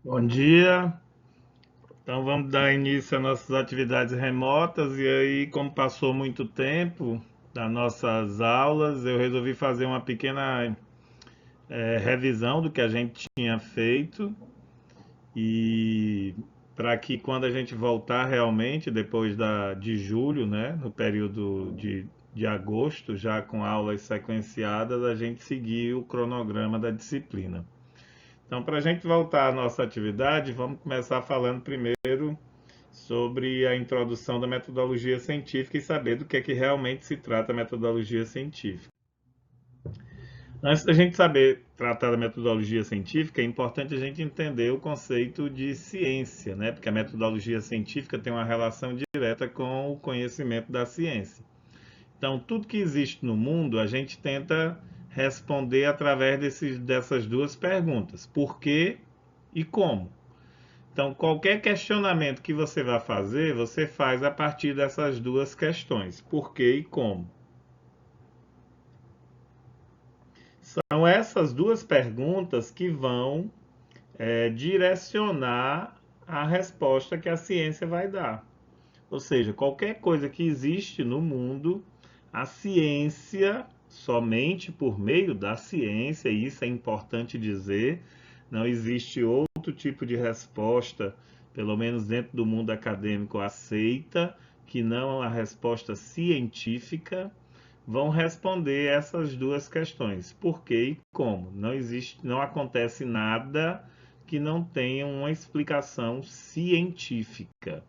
Bom dia. Então vamos dar início às nossas atividades remotas e aí, como passou muito tempo das nossas aulas, eu resolvi fazer uma pequena revisão do que a gente tinha feito e para que quando a gente voltar realmente depois de julho, né, no período de agosto, já com aulas sequenciadas, a gente seguir o cronograma da disciplina. Então, para a gente voltar à nossa atividade, vamos começar falando primeiro sobre a introdução da metodologia científica e saber do que é que realmente se trata a metodologia científica. Antes da gente saber tratar da metodologia científica, é importante a gente entender o conceito de ciência, né? Porque a metodologia científica tem uma relação direta com o conhecimento da ciência. Então, tudo que existe no mundo, a gente tenta responder através dessas duas perguntas: por quê e como. Então, qualquer questionamento que você vai fazer, você faz a partir dessas duas questões: por quê e como. São essas duas perguntas que vão direcionar a resposta que a ciência vai dar. Ou seja, qualquer coisa que existe no mundo, a ciência, somente por meio da ciência, e isso é importante dizer, não existe outro tipo de resposta, pelo menos dentro do mundo acadêmico, aceita, que não a resposta científica, vão responder essas duas questões: por quê e como. Não existe, não acontece nada que não tenha uma explicação científica.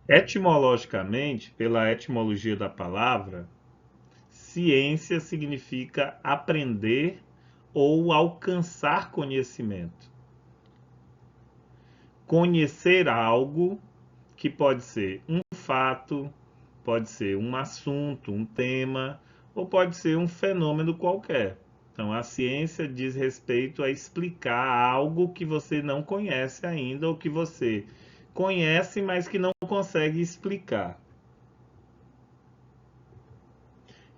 Etimologicamente, pela etimologia da palavra, ciência significa aprender ou alcançar conhecimento. Conhecer algo que pode ser um fato, pode ser um assunto, um tema, ou pode ser um fenômeno qualquer. Então, a ciência diz respeito a explicar algo que você não conhece ainda, ou que você conhece, mas que não consegue explicar.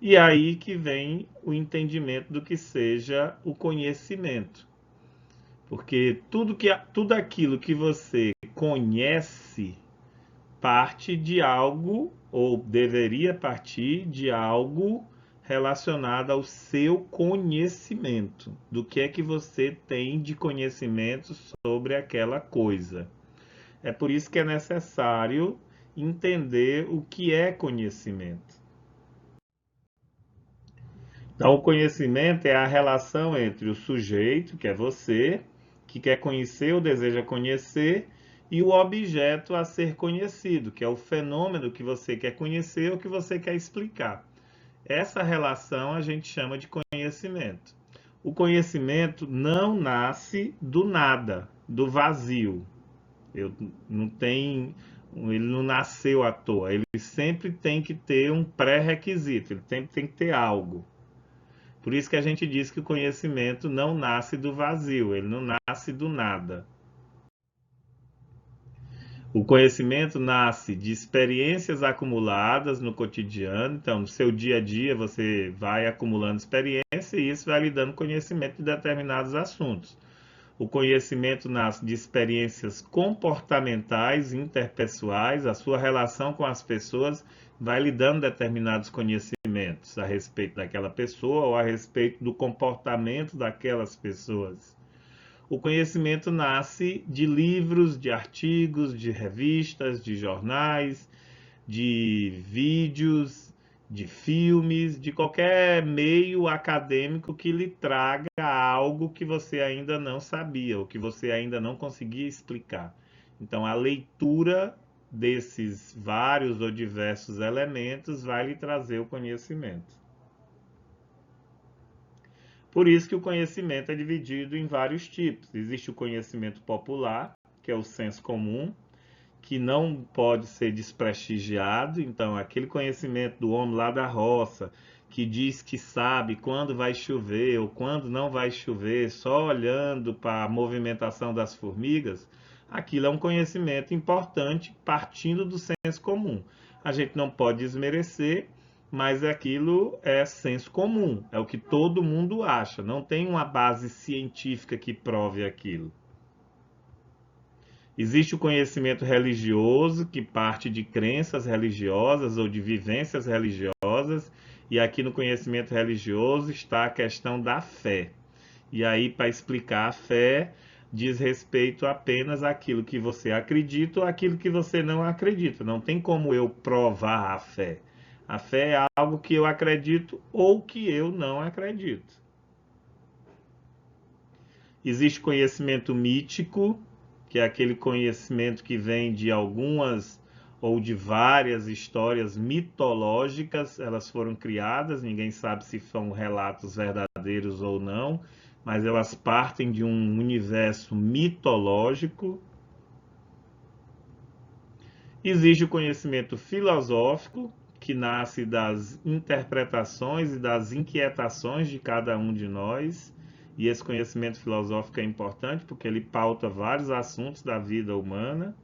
E aí que vem o entendimento do que seja o conhecimento. Porque tudo aquilo que você conhece parte de algo, ou deveria partir de algo relacionado ao seu conhecimento. Do que é que você tem de conhecimento sobre aquela coisa. É por isso que é necessário entender o que é conhecimento. Então, o conhecimento é a relação entre o sujeito, que é você, que quer conhecer ou deseja conhecer, e o objeto a ser conhecido, que é o fenômeno que você quer conhecer ou que você quer explicar. Essa relação a gente chama de conhecimento. O conhecimento não nasce do nada, do vazio. Eu, não tem, ele não nasceu à toa. Ele sempre tem que ter um pré-requisito, ele sempre tem que ter algo. Por isso que a gente diz que o conhecimento não nasce do vazio, ele não nasce do nada. O conhecimento nasce de experiências acumuladas no cotidiano. Então, no seu dia a dia, você vai acumulando experiência e isso vai lhe dando conhecimento de determinados assuntos. O conhecimento nasce de experiências comportamentais, interpessoais, a sua relação com as pessoas vai lhe dando determinados conhecimentos a respeito daquela pessoa ou a respeito do comportamento daquelas pessoas. O conhecimento nasce de livros, de artigos, de revistas, de jornais, de vídeos, de filmes, de qualquer meio acadêmico que lhe traga algo que você ainda não sabia ou que você ainda não conseguia explicar. Então, a leitura desses vários ou diversos elementos vai lhe trazer o conhecimento. Por isso que o conhecimento é dividido em vários tipos. Existe o conhecimento popular, que é o senso comum, que não pode ser desprestigiado. Então, aquele conhecimento do homem lá da roça, que diz que sabe quando vai chover ou quando não vai chover, só olhando para a movimentação das formigas, aquilo é um conhecimento importante partindo do senso comum. A gente não pode desmerecer, mas aquilo é senso comum, é o que todo mundo acha, não tem uma base científica que prove aquilo. Existe o conhecimento religioso, que parte de crenças religiosas ou de vivências religiosas, e aqui no conhecimento religioso está a questão da fé. E aí, para explicar a fé, diz respeito apenas àquilo que você acredita ou àquilo que você não acredita. Não tem como eu provar a fé. A fé é algo que eu acredito ou que eu não acredito. Existe conhecimento mítico, que é aquele conhecimento que vem de algumas ou de várias histórias mitológicas, elas foram criadas, ninguém sabe se são relatos verdadeiros ou não, mas elas partem de um universo mitológico. Existe o conhecimento filosófico, que nasce das interpretações e das inquietações de cada um de nós. E esse conhecimento filosófico é importante porque ele pauta vários assuntos da vida humana.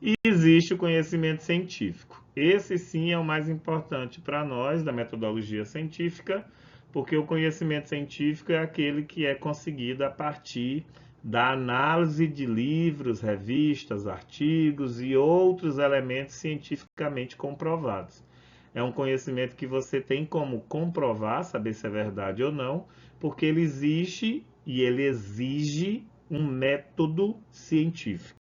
E existe o conhecimento científico. Esse sim é o mais importante para nós, da metodologia científica, porque o conhecimento científico é aquele que é conseguido a partir da análise de livros, revistas, artigos e outros elementos cientificamente comprovados. É um conhecimento que você tem como comprovar, saber se é verdade ou não, porque ele existe e ele exige um método científico.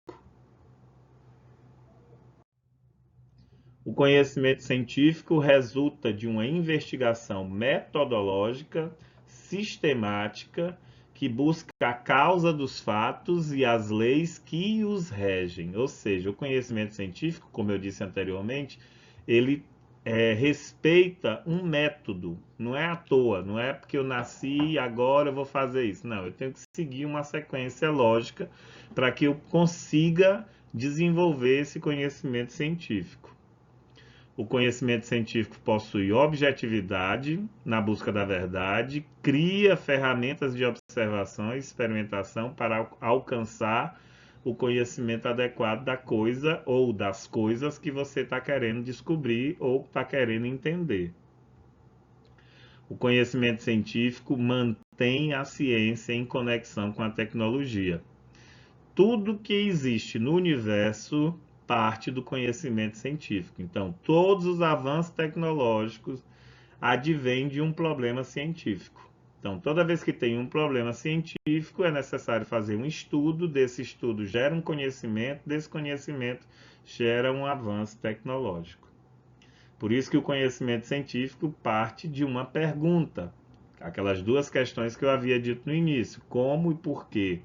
O conhecimento científico resulta de uma investigação metodológica, sistemática, que busca a causa dos fatos e as leis que os regem. Ou seja, o conhecimento científico, como eu disse anteriormente, ele respeita um método. Não é à toa, não é porque eu nasci e agora eu vou fazer isso. Não, eu tenho que seguir uma sequência lógica para que eu consiga desenvolver esse conhecimento científico. O conhecimento científico possui objetividade na busca da verdade, cria ferramentas de observação e experimentação para alcançar o conhecimento adequado da coisa ou das coisas que você está querendo descobrir ou está querendo entender. O conhecimento científico mantém a ciência em conexão com a tecnologia. Tudo que existe no universo parte do conhecimento científico. Então, todos os avanços tecnológicos advêm de um problema científico. Então, toda vez que tem um problema científico, é necessário fazer um estudo, desse estudo gera um conhecimento, desse conhecimento gera um avanço tecnológico. Por isso que o conhecimento científico parte de uma pergunta. Aquelas duas questões que eu havia dito no início: como e por quê?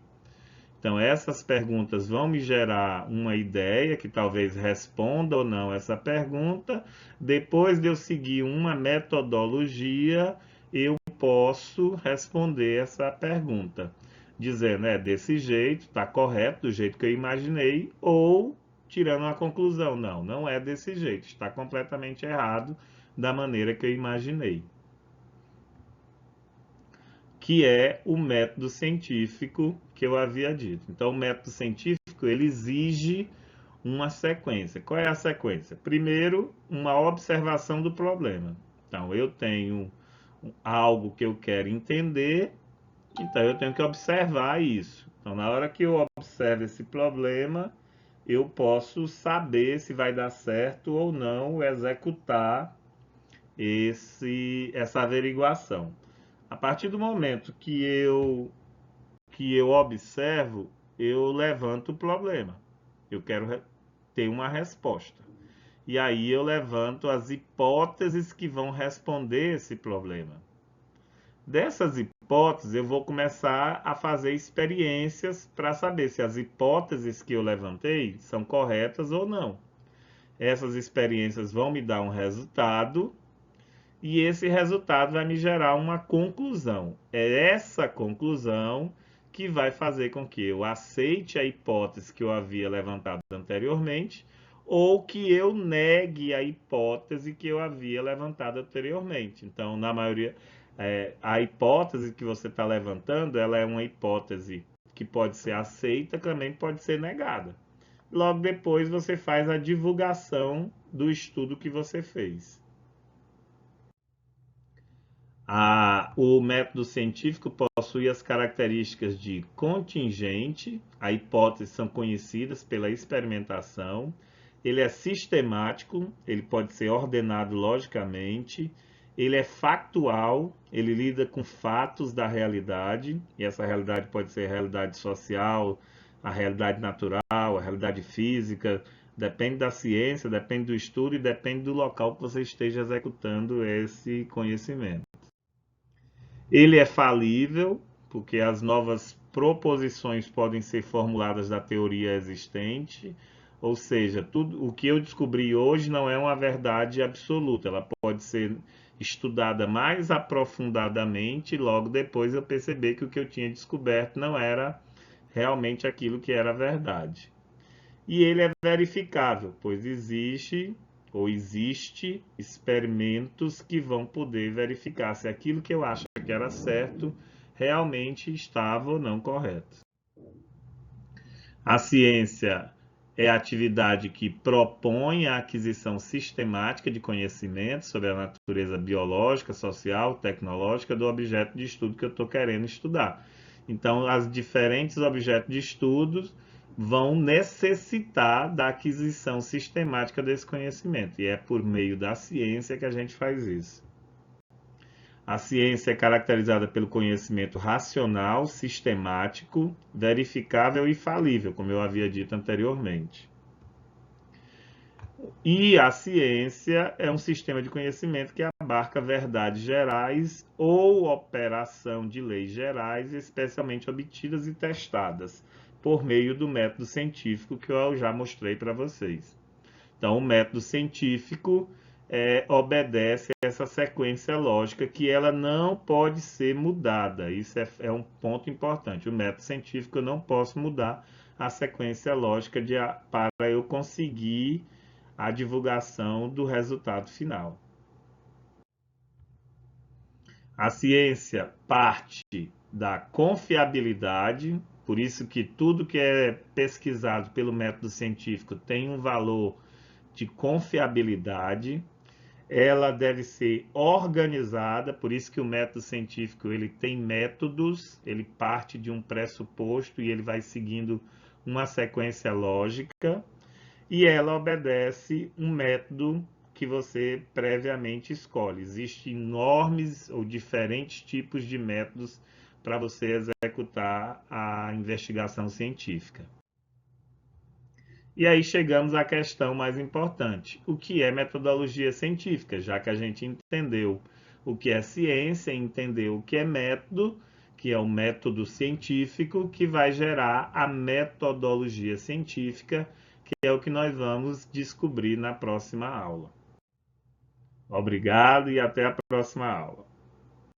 Então, essas perguntas vão me gerar uma ideia que talvez responda ou não essa pergunta. Depois de eu seguir uma metodologia, eu posso responder essa pergunta, dizendo, desse jeito, está correto, do jeito que eu imaginei, ou tirando uma conclusão, não é desse jeito, está completamente errado da maneira que eu imaginei. Que é o método científico que eu havia dito. Então, o método científico, ele exige uma sequência. Qual é a sequência? Primeiro, uma observação do problema. Então, eu tenho algo que eu quero entender, então eu tenho que observar isso. Então, na hora que eu observo esse problema, eu posso saber se vai dar certo ou não executar essa averiguação. A partir do momento que eu observo, eu levanto o problema. Eu quero ter uma resposta. E aí eu levanto as hipóteses que vão responder esse problema. Dessas hipóteses, eu vou começar a fazer experiências para saber se as hipóteses que eu levantei são corretas ou não. Essas experiências vão me dar um resultado e esse resultado vai me gerar uma conclusão. É essa conclusão que vai fazer com que eu aceite a hipótese que eu havia levantado anteriormente ou que eu negue a hipótese que eu havia levantado anteriormente. Então, na maioria, a hipótese que você está levantando, ela é uma hipótese que pode ser aceita, também pode ser negada. logo depois você faz a divulgação do estudo que você fez. O método científico possui as características de contingente, as hipóteses são conhecidas pela experimentação, ele é sistemático, ele pode ser ordenado logicamente, ele é factual, ele lida com fatos da realidade, e essa realidade pode ser a realidade social, a realidade natural, a realidade física, depende da ciência, depende do estudo e depende do local que você esteja executando esse conhecimento. Ele é falível, porque as novas proposições podem ser formuladas da teoria existente, ou seja, tudo o que eu descobri hoje não é uma verdade absoluta, ela pode ser estudada mais aprofundadamente e logo depois eu perceber que o que eu tinha descoberto não era realmente aquilo que era verdade. E ele é verificável, pois existe experimentos que vão poder verificar se aquilo que eu acho que era certo realmente estava ou não correto. A ciência é a atividade que propõe a aquisição sistemática de conhecimento sobre a natureza biológica, social, tecnológica do objeto de estudo que eu estou querendo estudar. Então, as diferentes objetos de estudos vão necessitar da aquisição sistemática desse conhecimento, e é por meio da ciência que a gente faz isso. A ciência é caracterizada pelo conhecimento racional, sistemático, verificável e falível, como eu havia dito anteriormente. E a ciência é um sistema de conhecimento que abarca verdades gerais ou operação de leis gerais, especialmente obtidas e testadas por meio do método científico que eu já mostrei para vocês. Então, o método científico obedece a essa sequência lógica que ela não pode ser mudada. Isso é um ponto importante. O método científico eu não posso mudar a sequência lógica para eu conseguir a divulgação do resultado final. A ciência parte da confiabilidade, por isso que tudo que é pesquisado pelo método científico tem um valor de confiabilidade. Ela deve ser organizada, por isso que o método científico ele tem métodos, ele parte de um pressuposto e ele vai seguindo uma sequência lógica, e ela obedece um método que você previamente escolhe. Existem enormes ou diferentes tipos de métodos para você executar a investigação científica. E aí chegamos à questão mais importante: o que é metodologia científica? Já que a gente entendeu o que é ciência, entendeu o que é método, que é o método científico, que vai gerar a metodologia científica, que é o que nós vamos descobrir na próxima aula. Obrigado e até a próxima aula.